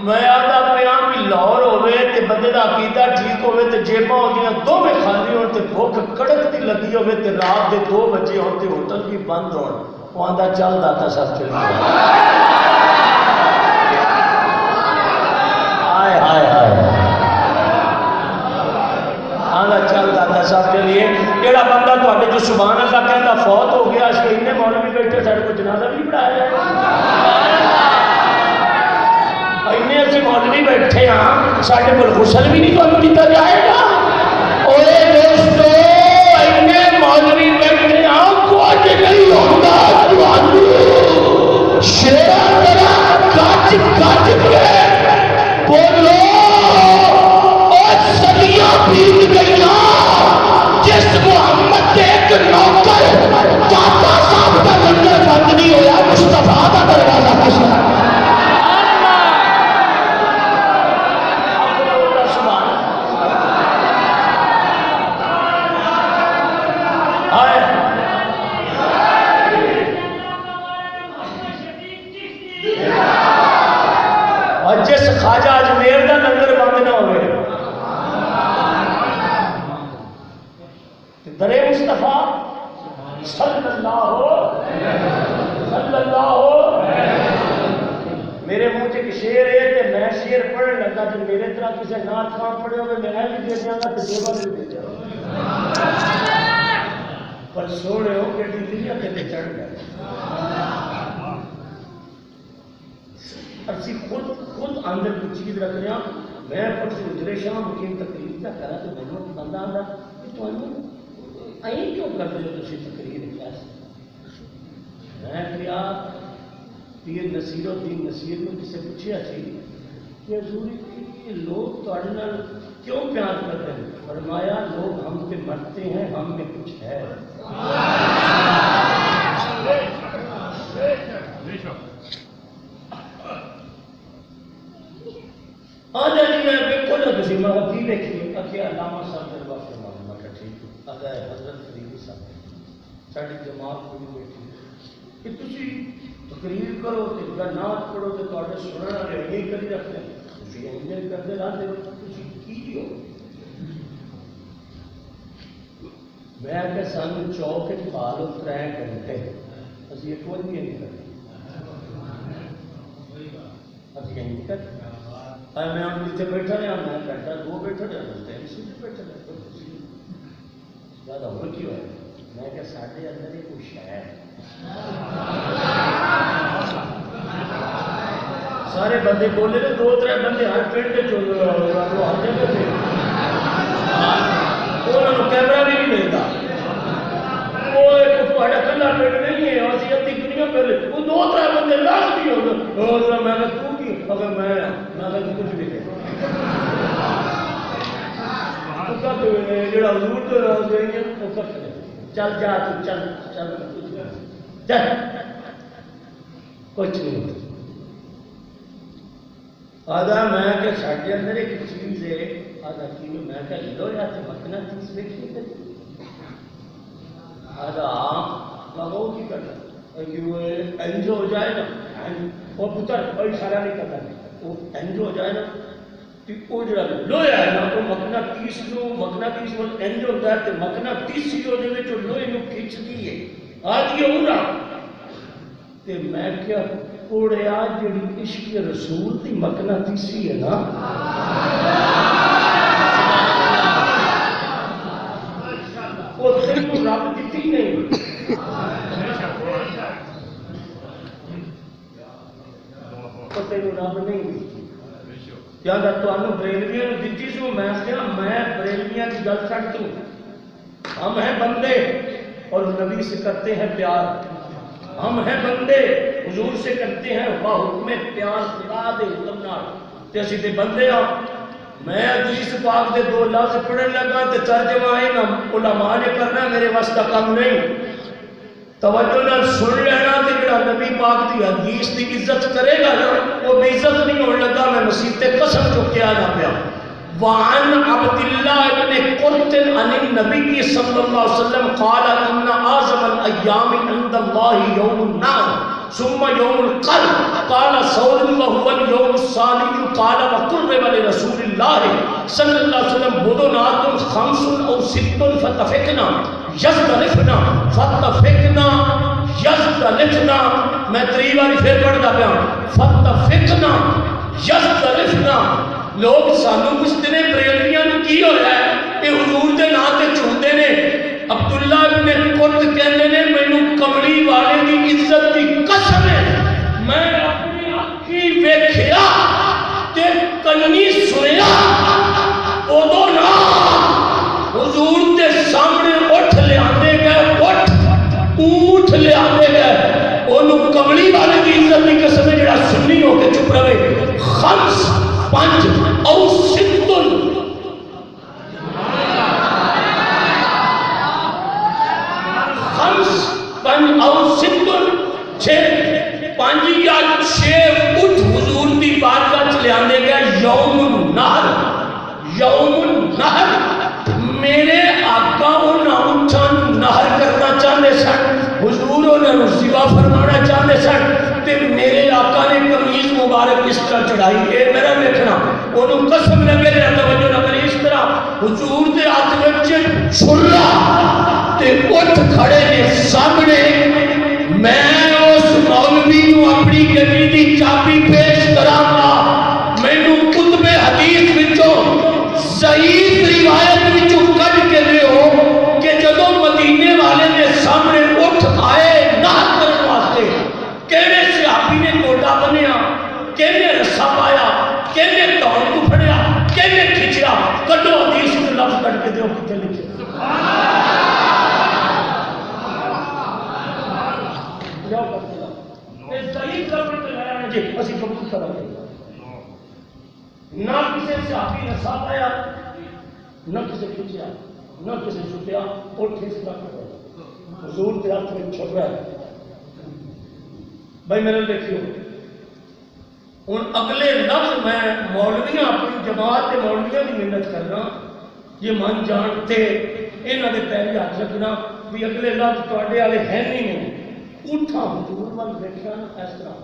میں آدھا پیا بھی لاہور ہوئے تے بندے دا عقیدہ ٹھیک ہوئے تے جیباں ہوندیاں 2 میں خالی ہون تے بھوک کڑک دی لگی ہوئے تے رات دے 2 بجے ہون تے ہوٹل بھی بند ہون. وہ آدھا چل داتا صاحب چل ہائے ہائے ہائے آدھا چل صاحب کے لیے کہڑا بندہ تے جو سبحان اللہ کہتا فوت ہو گیا اس کے انہیں مولوی بیٹھے سارے کو جنازہ بھی پڑھایا جائے گا. اسی مولوی بیٹھے ہاں ساڈے کول غسل بھی نہیں تمہیں دیتا جائے گا. اور دوستو اینے مولوی بیٹھے ہاں کچھ نہیں ہوتا. شیرا تیرا گج گج کے بولو اور صدیاں بیت گئیاں جس محمد کے ایک نوکر چاچا صاحب کا لنگر بند نہیں ہوا مصطفیٰ کا دروازہ کسا. خواجہ اجمیر دا لنگر بند نہ ہوئے درے مصطفیٰ صلی اللہ میرے منہ ایک شیر ہے کہ میں شیر پڑھنے لگا جو میرے طرح کسی نعت خوان پڑھے ہوئے میں بھی دے دیا گا تو جیبا بھی دے دیا پر سوڑے ہو کہ دنیا کے چڑھ گئے. اسی خود اندر کچھ چیز رکھ رہا میں پرسوں گزرے شاہ مقیم تقریر کا کرا تو میں نے بندہ آتا کہ تمہیں این کیوں کرتے ہو تسی تقریر کیسے. میں کیا پیر نصیر الدین نصیر نے کسے پوچھا سی کہ حضور یہ لوگ تواڈے نال کیوں پیار کرتے ہیں. فرمایا لوگ ہم پہ مرتے ہیں ہم میں کچھ ہے. آج میں بالکل نہ کسی مہدی دیکھیے کہ علامہ صاحب در واسطے معلومہ کا ٹھیک اگر حضرت فریدی صاحب ساری جماعت کو بیٹھی کہ تسی تقریر کرو کہ نعت پڑھو تو تواڈے سنن والے یہ کری رکھتے ہیں تسی انجن کرتے رہتے ہو تسی کی ہو. میں کہ سانو چوک پالو 3 گھنٹے اسی ایک وقت بھی نہیں کرتے اسی نہیں کرتے. میں ہم جتنے بیٹھا رہا میں گھنٹہ 2 بیٹھا رہا اسی بیٹھا رہا زیادہ ہو کی ہوئے. میں کہ ساڈے اندر یہ کچھ ہے. سارے بندے بولے تو 2-3 بندے ہر پنڈ کے چل ہر جگہ تھے انہوں نے کیمرہ بھی نہیں ملتا. وہ ایک تھوڑا کلا پنڈ نہیں ہے اسی ادھی دنیا پہلے وہ 2-3 بندے لاکھ بھی ہو. میں کہ تو کی اگر میں کچھ بھی نہیں جڑا حضور تو راز دیں گے وہ کر چل جا تو چل چل چل کچھ نہیں ہوتا. آدھا میں کہ ساڈے اندر ایک چیز ہے آدھا کی میں کہ لو یا تو مکنا چیز دیکھیے آدھا لگو کی کرنا کہ وہ انجو ہو جائے نا وہ پتر کوئی اشارہ نہیں کرتا وہ انجو ہو جائے نا وہ جڑا لوہا ہے نا وہ مقناطیس وہ انج ہوتا ہے تو مقناطیسی وہ لوہے نو کھچتی ہے آدھی اورا تے میں کیا کوڑیا جڑی عشق رسول دی مقناطیسی ہے نا وہ تینوں رب دیتی نہیں وہ تینوں رب نہیں دیتی. یا تمہیں بریلویاں دیتی سو میں کیا میں بریلویاں کی گل چھڑ دوں. ہم ہیں بندے اور نبی سے کرتے ہیں پیار. ہم ہیں بندے حضور سے کرتے ہیں حکم پیار خدا دے حکم نال تے اسی تے بندے ہاں. میں حدیث پاک دے 2 لفظ پڑھن لگا تے ترجمہ ہے نا علماء نے کرنا میرے واسطے کا کام نہیں. توجہ نال سن لینا تے جڑا نبی پاک دی حدیث دی عزت کرے گا نا وہ بے عزت نہیں ہون لگا. میں مسیح تے قسم چکیا نہ پیا. وعن عبد الله بن قرط عن النبي صلى الله عليه وسلم قال ان اعظم الايام عند الله يوم النار ثم يوم القلب قال صور وهو اليوم الصالح قال وقرب لرسول الله صلى الله عليه وسلم بدنات 5 او 6 فتفقنا يختلفنا فتفقنا يختلفنا. میں 3 بار پھر پڑھتا پیا فتفقنا يختلفنا. لوگ سانو پوچھتے ہیں بریلویاں کی ہوا ہے یہ حضور دے نام تے جھومدے نے. عبداللہ ابن قرط کہندے نے مینوں کملی والے کی عزت کی قسم ہے میں اپنی اکھی ویکھیا تے کنی سنیا ادو نہ حضور کے سامنے اٹھ لیا گئے اونٹ لیا گئے انہوں کملی والے کی عزت کی قسم ہے جڑا سنی ہو کے چپ رہے خمس پنج او ستن خمس پنج او ستن چھ پانچ یا چھ اٹھ حضور دی بارگاہ چ لیا گیا یوم النہر میرے آقا انہاں اٹھن نہر کرنا چاہتے سن حضور انہوں سوا فرمانا چاہتے سن تے میرے آقا نے قمیض مبارک اس طرح چڑھائی اے میرا دیکھنا انہوں قسم لگے دے توجہ نہ کرے اس طرح حضور دے ہاتھ وچ چھرا تے اٹھ کھڑے نے سامنے میں اس مولوی نو اپنی گڈی دی چابی پیش کراں گا مینوں کتب حدیث وچوں صحیح روایت وچوں کڈ کے دیو کہ جدوں مدینے والے دے سامنے اٹھ آئے نہ کرن واسطے کہڑے صحابی نے گوڈا بنیا کہنے رسا پایا کہنے دور کو پھڑیا کہنے کھچیا کڈو حدیث کے لفظ کڈ کے دیو کتے لکھے اسی قبول کریں نہ کسی صحابی رسا پایا نہ کسی کھچیا نہ کسی چھٹیا اور ٹھیک نہ کرو حضور کے ہاتھ میں چھپ رہا ہے بھائی میرے دیکھیو ان اگلے لفظ میں مولویاں اپنی جماعت کے مولویاں کی محنت کرنا یہ من جانتے انہوں نے پہلے ہاتھ رکھنا بھی اگلے لفظ تواڈے والے ہیں نہیں اٹھا حضور وال دیکھنا اس طرح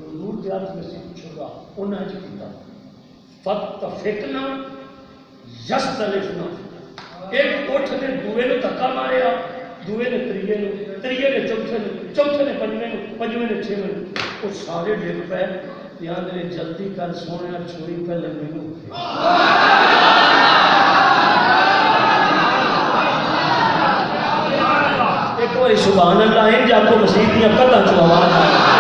حضور کے ہاتھ میں سے چھوڑا انہاں نے کیتا فتفقنا یستلفنا ایک اٹھ نے دوے نے دھکا ماریا دوے نے تریے نے چوتھے نے پنجویں نے چھویں وہ سارے ڈگ پے یاد نے جلدی کر سونے چھوڑی پہلے مینوں ایک بار سبحان اللہ ہے جب کو مسیح کی قداں چ آواز آئی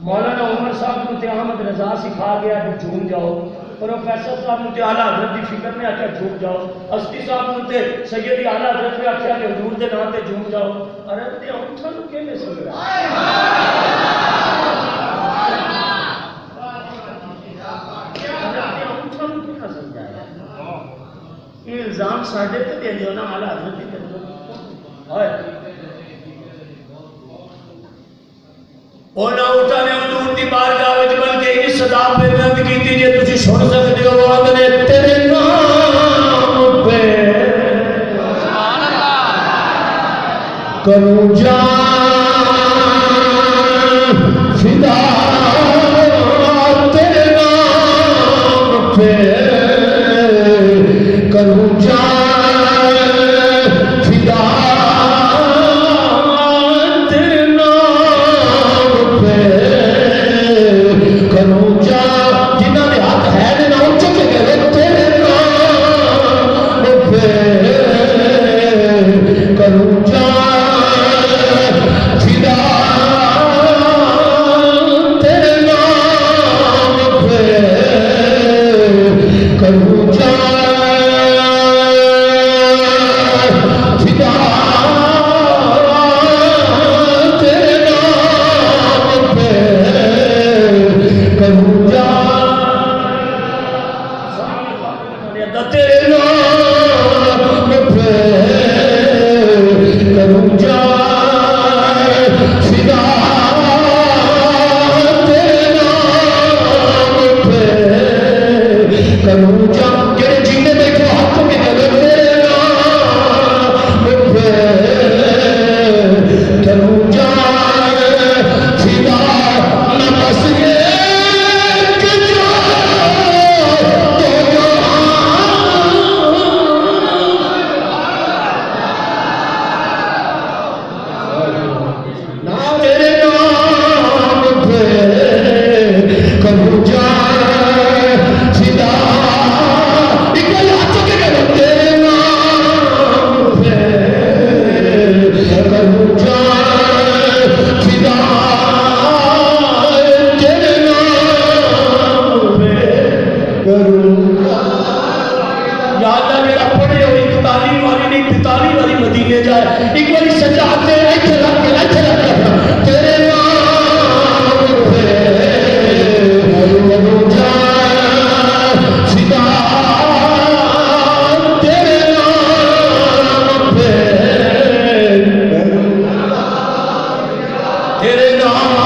مولانا عمر صاحب کو احمد رضا سکھا گیا کہ جھوم جاؤ پروفیسر صاحب نے اعلیٰ حضرت کی فکر میں آخیا جھوم جاؤ ہستی صاحب نے سید اعلیٰ حضرت نے آخیا کہ حضور کے نام پہ جھوم جاؤ ارے تے اونٹھاں نوں کیویں سمجھا یہ الزام ساڈے تے دے دیو نا اعلیٰ حضرت کی طرف ہائے اونا اٹھا نے حضور دی بارگاہ وچ بلکہ اس صدا پہ بیان کیتی جے تسی سن سکدے ہو آندے تیرے نام پہ سبحان اللہ کروں جان فدا تیرے نام پہ کروں جان ہے ایک بار سجاتے ایتھے رکھ کے تیرے نام پہ ابو جان فدا تیرے نام پہ تیرے نام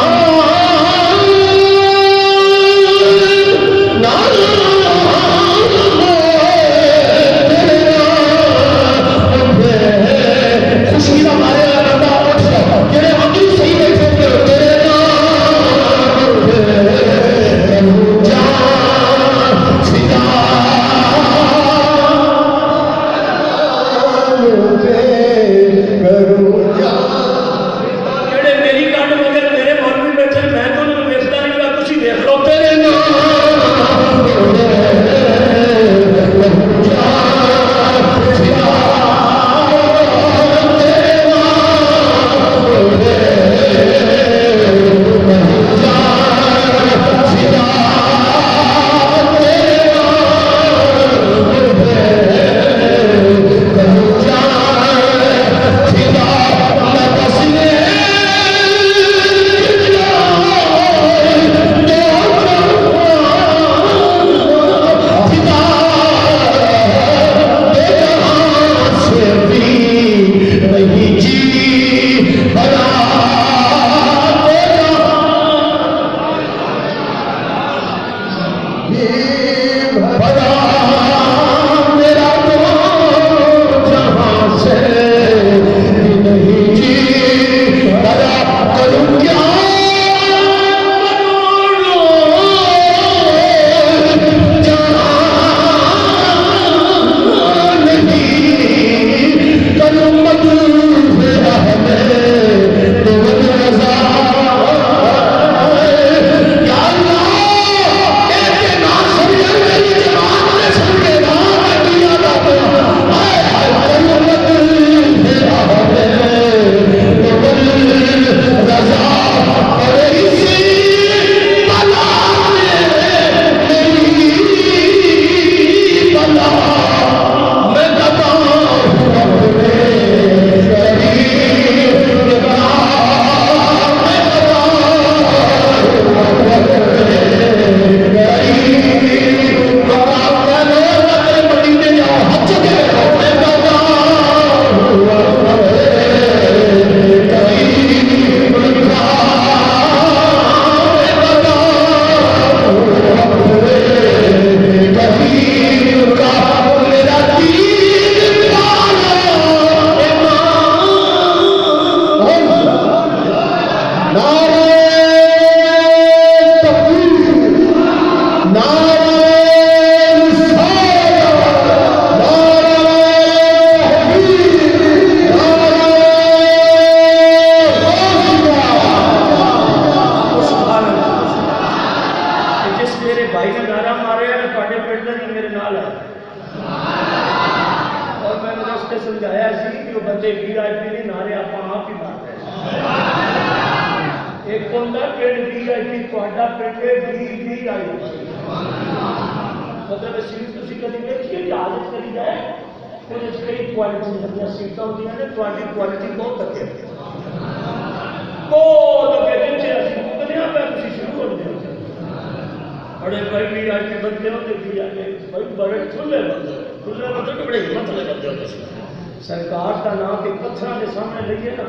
سرکار کا نام کے پتھر کے سامنے لئیے نا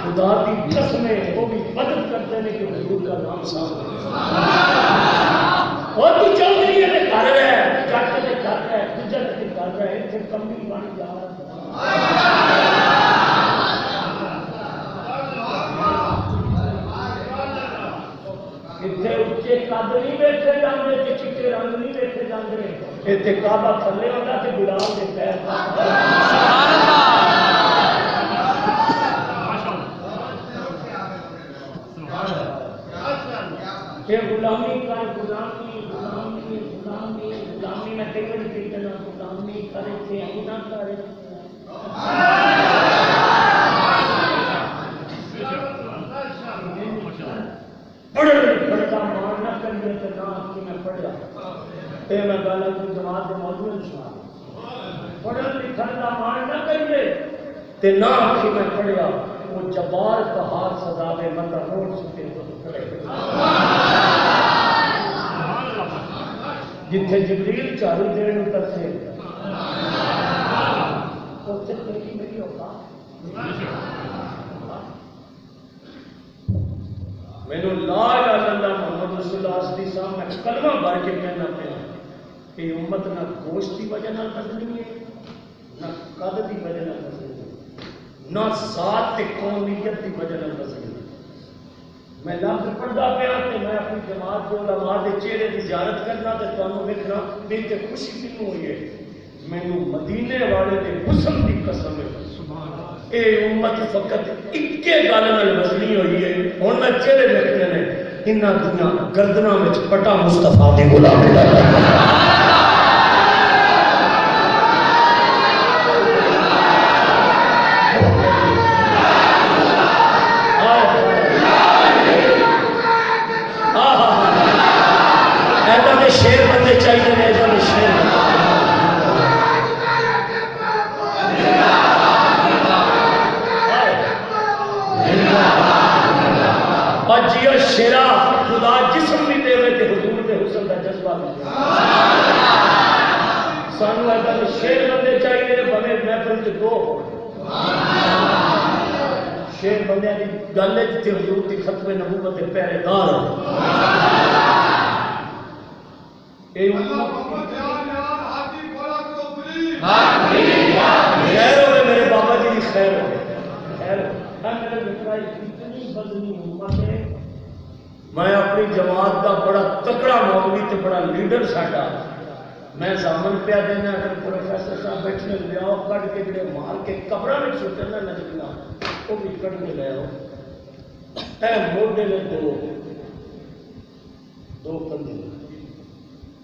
خدا کی قسمیں وہ بھی مدد کرتے ہیں کہ حضور کا نام سامنے اور تو چل رہی ہے کر رہا ہے چاہتے ہیں کر رہا ہے گجر کے کر رہا ہے پھر کمی بن جا رہا ہے اتنے اچے قد نہیں بیٹھے جاندے تے چٹے رنگ نہیں بیٹھے جاندے اتنے کعبہ تھلے ہوندا تے بلال دے پیر سبحان اللہ یہ غلامی کا غلامی میں کئی بڑی چیز کرنا غلامی کرے تھے نہ کرے پڑھتا مارنا کریے تو نہ کہ میں پڑھ رہا یہ میں گل اپنی جماعت کے موضوع میں سنا پڑھن لکھن کا مان نہ کریے تے نہ آخی میں پڑھیا وہ جبار پہاڑ سزا دے مطلب روڈ سکتے تو کھڑے جتھے جبریل چارو دین ترسے اتنے تیری میری اوقات مینو لا الہ الا اللہ محمد رسول اللہ صلی اللہ علیہ وسلم میں کلمہ بھر کے کہنا پیا کہ امت نہ گوشت کی وجہ نہ بدلنی ہے نہ قد کی وجہ نہ بدلنی ہے نہ ذات تے قومیت کی وجہ نہ بدلنی ہے میں لفظ پڑھتا پیا کہ میں اپنی جماعت کے علماء کے چہرے کی زیارت کرنا تے تمہیں ویکھنا دل تے خوشی کیوں ہوئی ہے مینوں مدینے والے دے حسن کی قسم ہے اے امت فقط اکے گل نال وزنی ہوئی ہے ہن میں چہرے ویکھنے نے انہاں دیاں گردناں وچ پٹا مصطفیٰ دی غلامی دا شیر بندے چاہیے نے ایسا شیر اور جیو شیرا خدا جسم بھی دے تے حضور دے حسن کا جذبہ بھی دے سانو ایسا شیر بندے چاہیے بنے محفل کے دو شیر بندے کی گل ہے جتنے حضور کی ختم نبوت کے پہرے دار خیر ہو میرے بابا جی کی خیر ہو میں اپنی جماعت کا بڑا تکڑا مولوی تے بڑا لیڈر ساڈا میں زامن پیا دینا اگر پروفیسر صاحب بیٹھنے لے آؤ کٹ کے جڑے مار کے قبراں وچ سٹنا نجمنا وہ بھی کٹ کے لے آؤ اے موڈے نے دو کندھے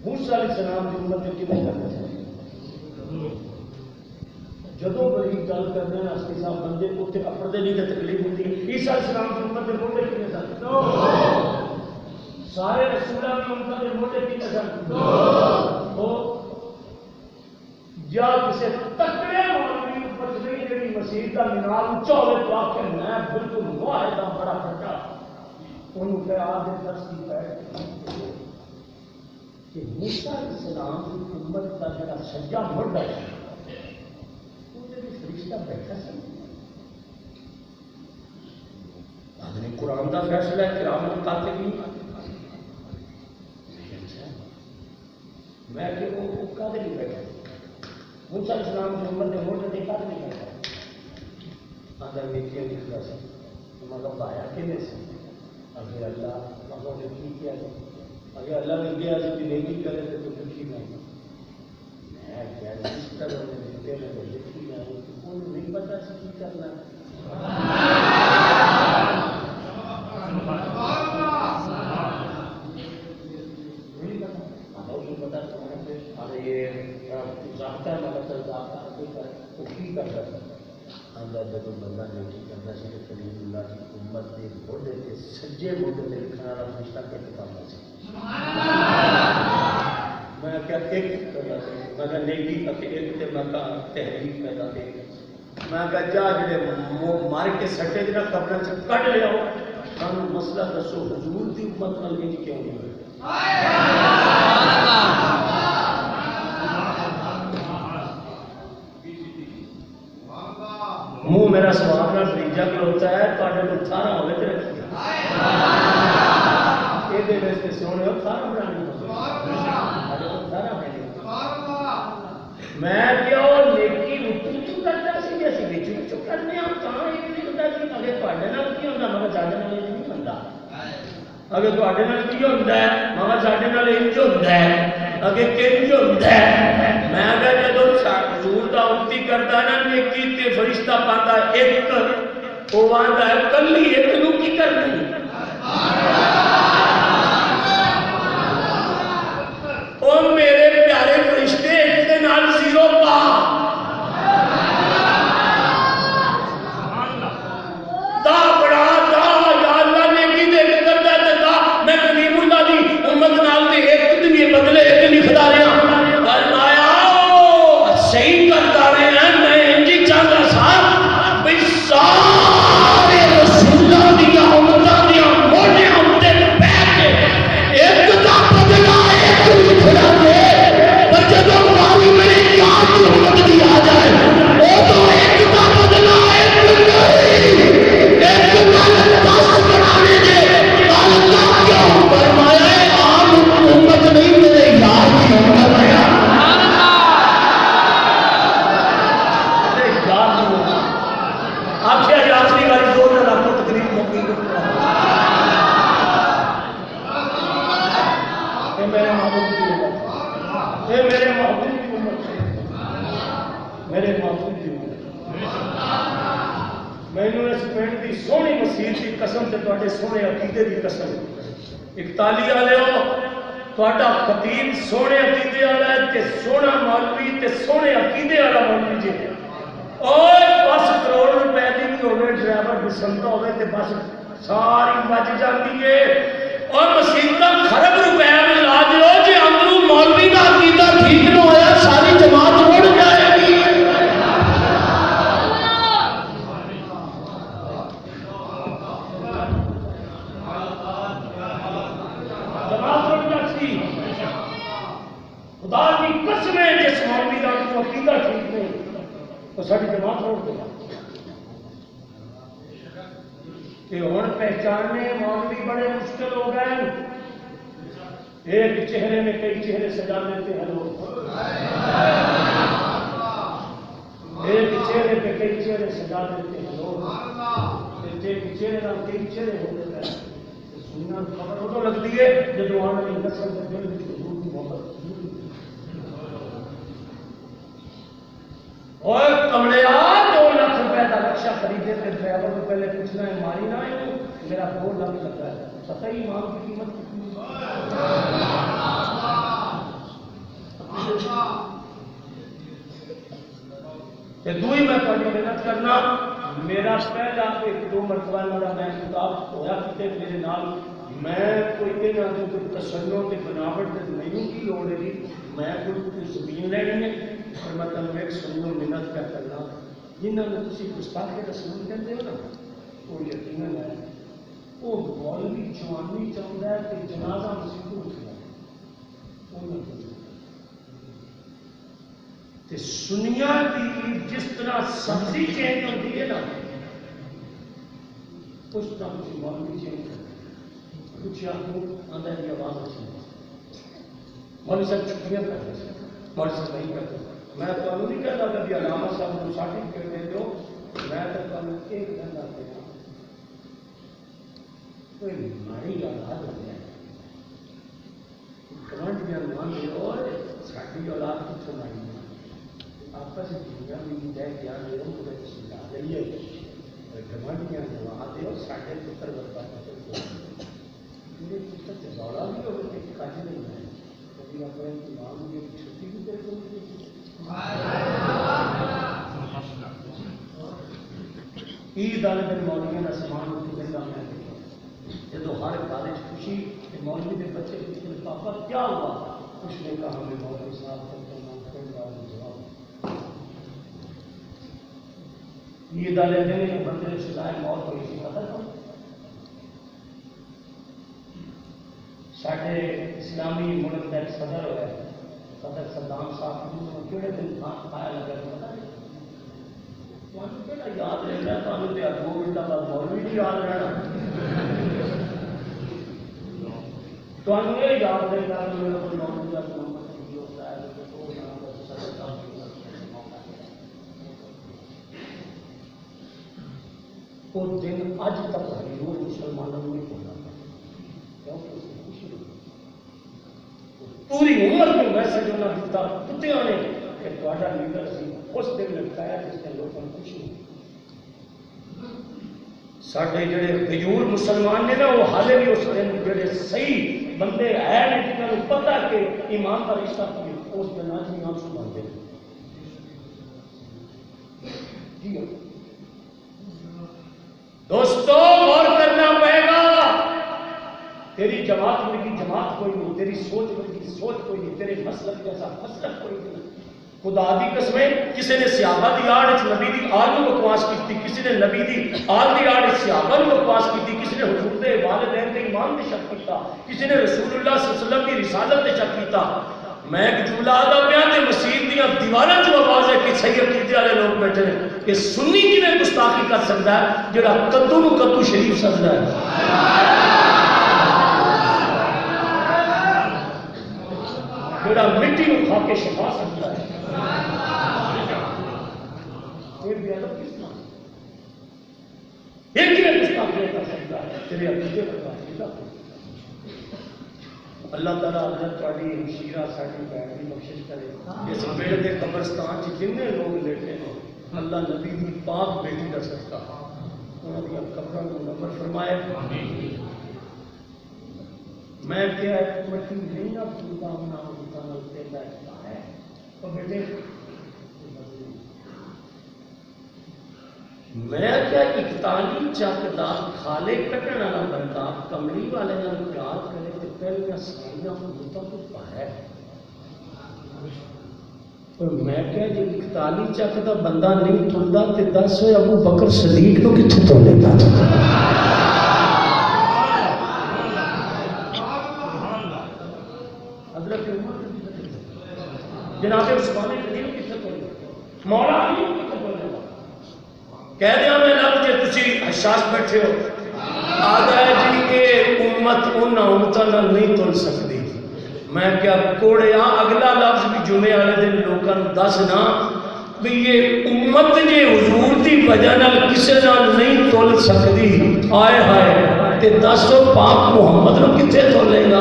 موسیٰ علیہ السلام کی امت کی نہیں کرنا چاہیے جدوں بڑی گل کرنے واسطے صاحب بندے اتنے اپڑتے نہیں تو تکلیف ہوتی عیسیٰ علیہ السلام کی امت کے موڈے کتنے سن سارے رسولوں کی امت کے موڈے کتنے سن یا کسی تکڑے مولوی پچھلی جی مسیح کا مینار اچا ہوئے تو آ کے میں بالکل واحد ہوں بڑا پھٹا انہوں کہ آدھے درس کی پیر کہ موسیٰ علیہ السلام کی امت کا جڑا سجا موڈا ہے فرشتہ بیٹھا سی آدمی قرآن کا فیصلہ ہے کرام کاتبین میں کہ وہ کدے نہیں بیٹھا موسیٰ علیہ السلام کی امت کے موڈے تے کدے نہیں بیٹھا آدھا نیکیاں لکھتا سی مطلب آیا کہ نہیں سی اگر اللہ مطلب نے کی کیا اگر اللہ نے کیا تو نیکی کرے تو لکھی نہیں میں کیا جس طرح نے لکھتے ہیں تو لکھی نہیں انہوں نہیں پتا سی کی کرنا جب بندہ نیکی کرتا سی کلیم اللہ کی امت کے موڈے کے سجے موڈے سے لکھنے والا فرشتہ کیسے کرنا سی میں کیا ایک میں کہا نیکی ایک تے میں کہا تحریک پیدا دے میں کہا جا جڑے مار کے سٹے جنا قبر سے کٹ لیا ہو سانو مسئلہ دسو حضور دی امت نال انج کیوں نہیں ہوئے منہ میرا سواب نہ فریجا بھی ہوتا ہے تو کو تھارا ہوئے تو رکھیے یہ سونے ہو تھارا بنانی میں کیا وہ نیکی اتو کرتا سی اسی بچوں کرنے ہم کہاں یہ نہیں ہوتا کہ اگر تھوڑے نال کی ہوتا مگر ساڈے نال نہیں بنتا اگر تھوڑے نال کی ہوتا ہے مگر ساڈے نال انج ہوتا ہے اگر کنج ہوتا ہے میں اگر جدوں حضور دا امتی کرتا نا نیکی تے فرشتہ پاندا ایک وہ آندا ہے کلی ایک نو کی کرنی او میرے پیارے فرشتے ایک دے نال زیرو پا دا بڑا دا یا اللہ نیکی دے کرتا تے دا میں کلیم اللہ دی امت نال تے ایک دن یہ بدلے ایک نہیں خدا میرے معصوم دی مینوں اس پنڈ دی سونی مسیح دی قسم تے تواڈے سونے عقیدے دی قسم 41 والےو تواڈا خطیب سونے عقیدے والا ہے تے سونا مولوی تے سونے عقیدے والا مولوی جی اور بس کروڑ روپے دی بھی ہوے ڈرائیور بسنتا ہوے تے بس ساری بچ جاتی ہے اور مسیحت خرب روپے میں لا دیو جی اندروں مولوی کا عقیدہ ٹھیک نہ ہویا ساری جماعت اڑ جائے گی جماعت اڑ جاتی خدا کی قسم ہے جس مولوی کا عقیدہ ٹھیک نہیں تو ساری جماعت اڑ گئی کہ ہوں پہچاننے مولوی بڑے مشکل ہو گئے ایک چہرے میں کئی چہرے سجا لیتے ہیں لوگ ایک چہرے پہ کئی چہرے سجا دیتے ہیں لوگ ایک چہرے نہ کئی چہرے ہو گئے سننا خبر وہ تو لگتی ہے جب آنے والی نسل کے دل میں حضور کی محبت اور کمڑیا 2 لاکھ روپے کا رکشا خریدے تھے ڈرائیور کو پہلے پوچھنا ہے ماری نہ ہے میرا 2 لاکھ لگا ہے پتہ ہی مال کی قیمت کتنی ہے دوئی میں پڑھی محنت کرنا میرا پہلا 1-2 مرتبہ میرا میں کتاب ہویا کتے میرے نال میں کوئی کہنا جو کوئی تسنوں کے بناوٹ نہیں کی لوڑ ہے میں کوئی زمین لینی ہے اور میں تمہیں ایک سنوں محنت کیا کرنا جنہوں نے تسی گستاخ رسول کہتے ہو نا وہ یقیناً ہے وہ مولوی جوانی چاہتا ہے کہ جنازہ مسیح کو اٹھنا تے سنیا کی جس طرح سبزی چینج ہوتی ہے نا اس طرح کسی مولوی چینج کرتے کچھ آپ کو اندر کی آواز اچھی مولوی صاحب چھٹیاں کرتے مولوی صاحب نہیں کرتے میں تو نہیں کہتا کہ علامہ صاحب کو سرٹیفکیٹ دے دو میں تو ایک گھنٹہ دینا کوئی ماری اولاد ہو جائے کرنٹ بھی مان لو اور ساری اولاد کتوں ماری آپس دنیا بھی جائے کیا لوگ سمجھا رہی ہے گمنڈیاں جما دے اور سارے پتر برباد میرے پتر چوڑا بھی ہو کج نہیں ہے کبھی اپنے امام کی چھٹی بھی دے دو عید والے دن مولوی کا سامان میں جب ہر گھر خوشی مولوی کے بچے پوچھتے پاپا کیا ہوا اس نے کہا ہمیں مولوی صاحب جواب عید والے دن بندے سزائے موت ہوئی تھی پتہ تھا سارے اسلامی ملک کا ایک صدر ہوا ہے صدر صدام صاحب کہڑے دن آیا لگا پتا نہیں یاد رہنا تمہیں 2 منٹ بعد مولوی نہیں یاد رہنا تمہیں یہ یاد رہے گا کہ میرا کوئی مولوی کا نمبر نہیں ہوتا ہے وہ دن اج تک ہندو مسلمانوں میں ہوتا پوری عمر کو میسج ہونا دیتا کتیا نے کہ تھوڑا لیڈر سی اس دن لٹکایا جس نے لوگوں کو خوشی سارے جڑے غیور مسلمان نے نا وہ حالے بھی اس دن جڑے صحیح بندے ہیں جنہوں نے پتا کہ ایمان کا رشتہ کی اس دن آج بھی نام سناتے ہیں دوستو غور کرنا پڑے گا تیری جماعت ورگی جماعت کوئی نہیں تیری سوچ ورگی سوچ کوئی نہیں تیرے مسلک جیسا مسلک کوئی نہیں خدا دی قسمیں کسی نے صحابہ دی آڑ نبی دی آل میں بکواس کی کسی نے نبی دی آل دی آڑ صحابہ میں بکواس کی کسی نے حضور دے والدین دے ایمان دے شک کیتا کسی نے رسول اللہ صلی اللہ علیہ وسلم کی رسالت دے شک کیتا میں ایک جملہ آدھا بیان دے مسیح دیا دیوارہ جو آواز ہے کہ صحیح عقیدے والے لوگ بیٹھے ہیں کہ سنی کی میں گستاخی کر سکتا ہے جڑا کدو نو کدو شریف سکتا ہے جڑا مٹی کو کھا کے شفا سکتا ہے یہ بھی الگ کس طرح ایک ہی گستاخی کر سکتا ہے تیرے عقیدے پر اللہ تعالیٰ حضرت تاری ہمشیرہ ساری بہن کی بخشش کرے. اس پیڑ کے قبرستان جن لوگ لیٹے ہیں اللہ نبی دی پاک بیٹی کا صدقہ انہوں نے قبروں کو نمبر فرمائے. میں کیا مٹی نہیں نہ پورا ہونا ہوتا نہ بیٹھتا ہے تو بیٹے میں کیا اکتالی چکدار کھالے کٹن والا بندہ کملی والے نال پیار کرے تو پہلے سائیاں ہوتا تو ہے. میں کیا جی اکتالی چک دا بندہ نہیں تلدا تے دس ہوئے ابو بکر صدیق نو کتھے تلے گا. حضرت عمر جناب عثمان غنی کتھے تلے مولا علی کتھے تلے گا. کہہ دیا میں لفظ جے تسی حساس بیٹھے ہو آ جائے جی کہ امت ان امتاں نال نہیں تل سکتی. میں کیا کوڑیا اگلا لفظ بھی جمعے والے دن لوگوں دسنا بھی یہ امت جے حضور دی وجہ نال کسے نال نہیں تل سکتی آئے ہائے تے دسو پاک محمد نو کتھے تولے گا.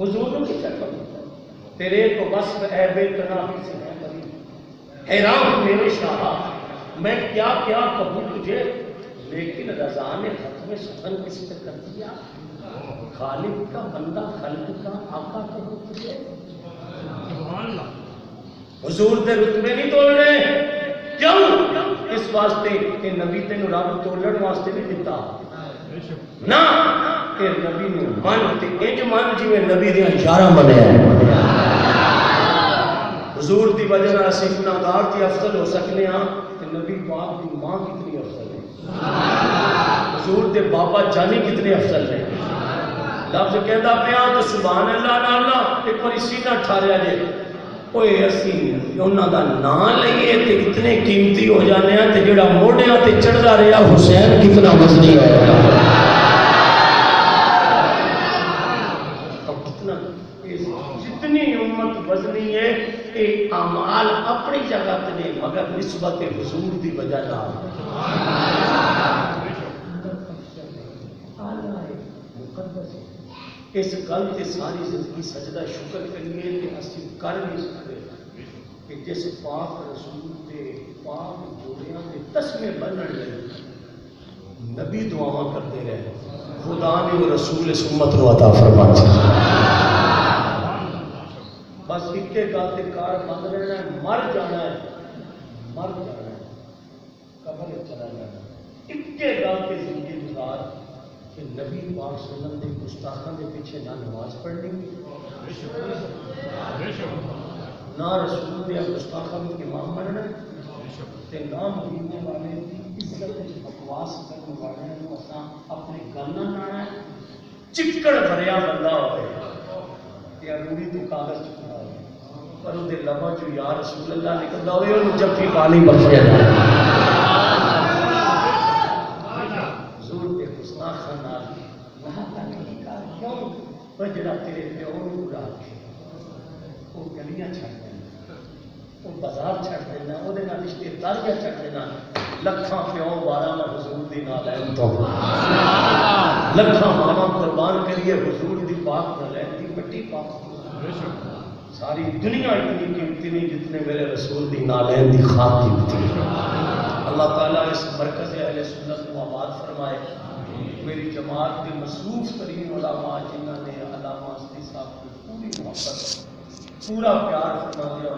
حضور نو کتھے تولے گا. تیرے تو وصف اے بے تناہی سے ہے حیران میرے شاہ میں کیا کیا کہوں تجھے لیکن رضا نے ختم سخن کس پہ کر دیا. خالق کا بندہ خلق کا آقا کہوں تجھے. حضور دے رتبے نہیں تولنے کیوں اس واسطے کہ نبی تینو رب تولن واسطے نہیں دیتا نہ کہ نبی نے من تے انج من جویں نبی دیاں یاراں بنیا ہے. حضور دی وجہ نال اسی گناہگار تے افضل ہو سکنے ہاں تے نبی پاک دی ماں کتنی افضل ہے. حضور دے بابا جانی کتنے افضل ہے. لفظ کہندا پیا تو سبحان اللہ نال ایک بار سینہ ٹھاریا جے اوئے اسی انہاں دا نام لئیے تے اتنے قیمتی ہو جانے ہیں تے جڑا موڑیاں تے چڑھدا رہیا حسین کتنا وزنی ہے. جتنی امت وزنی ہے کہ اعمال اپنی جگہ تے نہیں مگر نسبت حضور دی وجہ نال. اس گل تے ساری زندگی سجدہ شکر کریے کہ اسی کر نہیں سکتے کہ جس پاک رسول دے پاک جوڑیاں دے تسمے بنن لے نبی دعاواں کرتے رہے خدا نے وہ رسول اس امت کو عطا فرما. بس ایک گل تے کار بند رہنا ہے مر جانا ہے قبر چلا جانا. ایک گل تے زندگی گزار کہ نبی پاک صلی اللہ علیہ وسلم کے گستاخاں دے پیچھے نہ نماز پڑھنی نہ رسول دے گستاخاں کو امام بننا تے نہ مدینے والے دی عزت بکواس کرنے والے نوں اساں اپنے گل نہ لانا. چکڑ بھریا بندہ ہوئے یا روڑی تو کاغذ چکنا ہوئے پر وہ دے لبا جو یا رسول اللہ نکلدا ہوئے انہوں جبکہ پانی بخشیا جائے. جڑا تیرے پیو نوں اڑا کے وہ گلیاں چھڈ دینا وہ بازار چھڈ دینا وہ رشتے داریاں چھڈ دینا. لکھاں پیو 12 میں حضور دی نال لین تو لکھاں ماواں قربان کریے حضور دی پاک نال لین دی مٹی پاک. ساری دنیا اتنی قیمتی نہیں جتنے میرے رسول دی نال لین دی خاک قیمتی. اللہ تعالیٰ اس مرکز اہل سنت کو آباد فرمائے. میری جماعت کے مصروف ترین علماء جنہوں نے علامہ اصلی صاحب کو پوری محبت پورا پیار فرما دیا